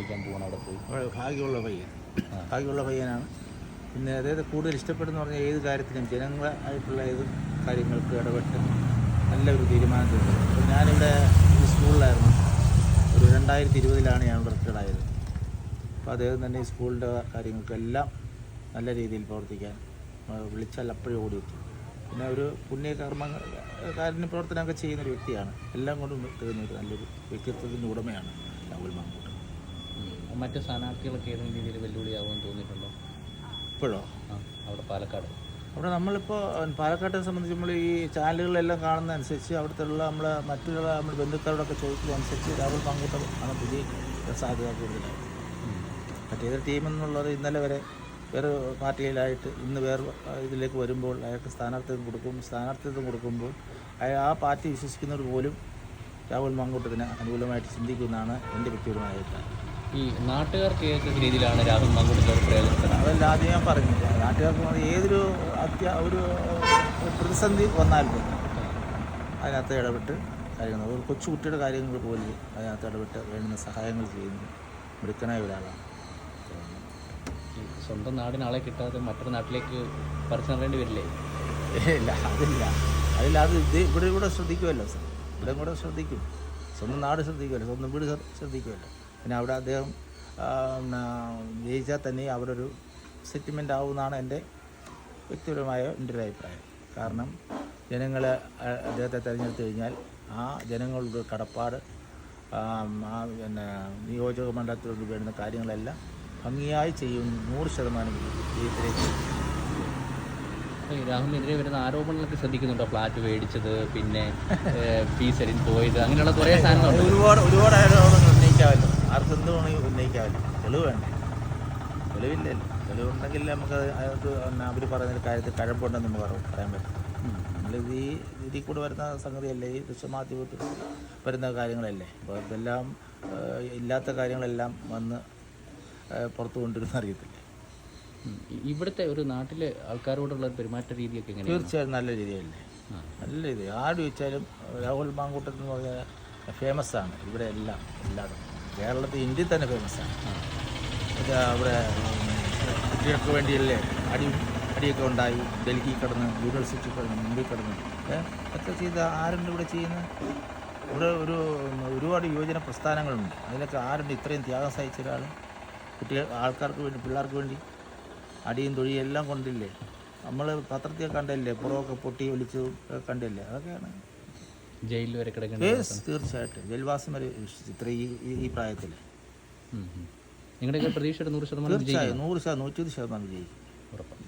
പ്രവർത്തിക്കാൻ പോകണം അവിടെ പോയി? ഭാഗ്യമുള്ള പയ്യനാണ്. പിന്നെ അതായത് കൂടുതൽ ഇഷ്ടപ്പെടുന്ന പറഞ്ഞാൽ ഏത് കാര്യത്തിനും ജനങ്ങളായിട്ടുള്ള ഏത് കാര്യങ്ങൾക്ക് ഇടപെട്ട് നല്ലൊരു തീരുമാനം തീർന്നത്. അപ്പോൾ ഞാനിവിടെ ഈ സ്കൂളിലായിരുന്നു. ഒരു 2020 ഞാൻ റിട്ടയർഡായത്. അപ്പോൾ അദ്ദേഹം തന്നെ ഈ സ്കൂളിൻ്റെ കാര്യങ്ങൾക്കെല്ലാം നല്ല രീതിയിൽ പ്രവർത്തിക്കാൻ വിളിച്ചാൽ അപ്പോഴും ഓടിയെത്തും. പിന്നെ ഒരു കാരുണ്യ പ്രവർത്തനമൊക്കെ ചെയ്യുന്നൊരു വ്യക്തിയാണ്. എല്ലാം കൊണ്ടും തികഞ്ഞൊരു നല്ലൊരു വ്യക്തിത്വത്തിൻ്റെ ഉടമയാണ് രാഹുൽ മാങ്കൂട്ടം. മറ്റ് സ്ഥാനാർത്ഥികളൊക്കെ ഏതെങ്കിലും രീതിയിൽ വെല്ലുവിളിയാവുമെന്ന് തോന്നിയിട്ടുണ്ടോ ഇപ്പോഴോ? അവിടെ പാലക്കാട് അവിടെ നമ്മളിപ്പോൾ പാലക്കാട്ടെ സംബന്ധിച്ച് നമ്മൾ ഈ ചാനലുകളെല്ലാം കാണുന്ന അനുസരിച്ച് അവിടുത്തെ മറ്റുള്ള ബന്ധുക്കളോടൊക്കെ ചോദിക്കുന്നതനുസരിച്ച് രാഹുൽ മാങ്കൂട്ടം ആണ് വിജയിക്കാൻ സാധ്യത കൂടുതലായി. മറ്റേതൊരു ടീമെന്നുള്ളത് ഇന്നലെ വരെ വേറെ പാർട്ടിയിലായിട്ട് ഇന്ന് വേറെ ഇതിലേക്ക് വരുമ്പോൾ അയാൾക്ക് സ്ഥാനാർത്ഥിത്വം കൊടുക്കുമ്പോൾ ആ പാർട്ടി വിശ്വസിക്കുന്നവർ പോലും രാഹുൽ മാങ്കൂട്ടത്തിന് അനുകൂലമായിട്ട് ചിന്തിക്കുന്നതാണ് എൻ്റെ വ്യക്തിപരമായ അഭിപ്രായം. ഈ നാട്ടുകാർക്ക് ഏതൊക്കെ രീതിയിലാണ് രാഹുൽ മാങ്കൂട്ടത്തിൽ ഒരു പ്രയോജനം? അതല്ല ആദ്യം ഞാൻ പറഞ്ഞില്ല, നാട്ടുകാർക്ക് ഏതൊരു ഒരു പ്രതിസന്ധി വന്നാലും അതിനകത്ത് ഇടപെട്ട് കാര്യങ്ങൾ, ഒരു കൊച്ചുകുട്ടിയുടെ കാര്യങ്ങൾ പോലും അതിനകത്ത് ഇടപെട്ട് വേണ്ടുന്ന സഹായങ്ങൾ ചെയ്യുന്നു മിടുക്കനായ ഒരാളാണ്. സ്വന്തം നാടിന് ആളെ കിട്ടാതെ മറ്റൊരു നാട്ടിലേക്ക് പറിച്ചു നടേണ്ടി വരില്ലേ? ഇല്ല, അത് ഇവിടെ ശ്രദ്ധിക്കുമല്ലോ സാർ, ഇവിടെ കൂടെ ശ്രദ്ധിക്കും. സ്വന്തം നാട് ശ്രദ്ധിക്കുമല്ലോ, സ്വന്തം വീട് ശ്രദ്ധിക്കുമല്ലോ. പിന്നെ അവിടെ അദ്ദേഹം ജയിച്ചാൽ തന്നെ അവിടെ ഒരു സെറ്റിൽമെൻ്റ് ആവുമെന്നാണ് എൻ്റെ വ്യക്തിപരമായ എൻ്റെ ഒരു അഭിപ്രായം. കാരണം ജനങ്ങൾ അദ്ദേഹത്തെ തിരഞ്ഞെടുത്തു കഴിഞ്ഞാൽ ആ ജനങ്ങളുടെ കടപ്പാട് നിയോജക മണ്ഡലത്തിലോട്ട് വേണ്ടുന്ന കാര്യങ്ങളെല്ലാം ഭംഗിയായി ചെയ്യും. 100% വിജയത്തിലേക്ക്. രാഹുലിനെതിരെ വരുന്ന ആരോപണങ്ങളൊക്കെ ശ്രദ്ധിക്കുന്നുണ്ടോ? ഫ്ലാറ്റ് മേടിച്ചത്, പിന്നെ ഫീസരിൻ പോയത്, അങ്ങനെയുള്ള കുറേ സാധനങ്ങളുണ്ട്. ഒരുപാട് ആരോപണങ്ങൾ ഉന്നയിക്കാമല്ലോ. ആർക്കും എന്ത് വേണമെങ്കിൽ ഉന്നയിക്കാമല്ലോ. തെളിവ് വേണ്ടേ? തെളിവില്ലല്ലോ. തെളിവുണ്ടെങ്കിൽ നമുക്ക് അവർ പറയുന്നൊരു കാര്യത്തിൽ കഴമ്പുണ്ടെന്ന് പറയാൻ പറ്റും. നമ്മളിത് ഇതിൽ കൂടെ വരുന്ന സംഗതിയല്ലേ, ഈ ദൃശ്യമാധ്യമത്തിൽ വരുന്ന കാര്യങ്ങളല്ലേ. അപ്പോൾ ഇതെല്ലാം ഇല്ലാത്ത കാര്യങ്ങളെല്ലാം വന്ന് പുറത്തു കൊണ്ടിരുന്ന അറിയത്തില്ലേ. ഇവിടുത്തെ ഒരു നാട്ടിലെ ആൾക്കാരോടുള്ള പെരുമാറ്റ രീതിയൊക്കെ എങ്ങനെയാണ്? തീർച്ചയായും നല്ല രീതിയല്ലേ, നല്ല രീതി. ആര് ചോദിച്ചാലും രാഹുൽ മാങ്കൂട്ടത്തിൽ എന്ന് പറഞ്ഞാൽ ഫേമസാണ് ഇവിടെ എല്ലായിടും. കേരളത്തിൽ, ഇന്ത്യയിൽ തന്നെ ഫേമസാണ്. അവിടെ കുട്ടികൾക്ക് വേണ്ടിയല്ലേ അടിയൊക്കെ ഉണ്ടായി. ഡൽഹി കിടന്ന്, യൂണിവേഴ്സിറ്റി കിടന്ന്, മുമ്പിൽ കിടന്ന് ഒക്കെ ചെയ്ത് ആരുണ്ട് ഇവിടെ ചെയ്യുന്നത്? ഇവിടെ ഒരുപാട് യുവജന പ്രസ്ഥാനങ്ങളുണ്ട്. അതിലൊക്കെ ആരുണ്ട് ഇത്രയും ത്യാഗം സഹിച്ച ഒരാൾ? ആൾക്കാർക്ക് വേണ്ടി, പിള്ളേർക്ക് വേണ്ടി അടിയും തൊഴിയും എല്ലാം കൊണ്ടില്ലേ. നമ്മൾ പത്രത്തിൽ കണ്ടല്ലേ, പുറമൊക്കെ പൊട്ടി ഒലിച്ചു കണ്ടില്ലേ. അതൊക്കെയാണ് ജയിലിൽ വരെ കിടക്കുന്നത്. തീർച്ചയായിട്ടും ജയിൽവാസം വരെ ഇത്ര ഈ പ്രായത്തിൽ. നിങ്ങളുടെയൊക്കെ പ്രതീക്ഷയുടെ 100% തീർച്ചയായും 100%, 120% വിജയിക്കും. ഉറപ്പാണ്.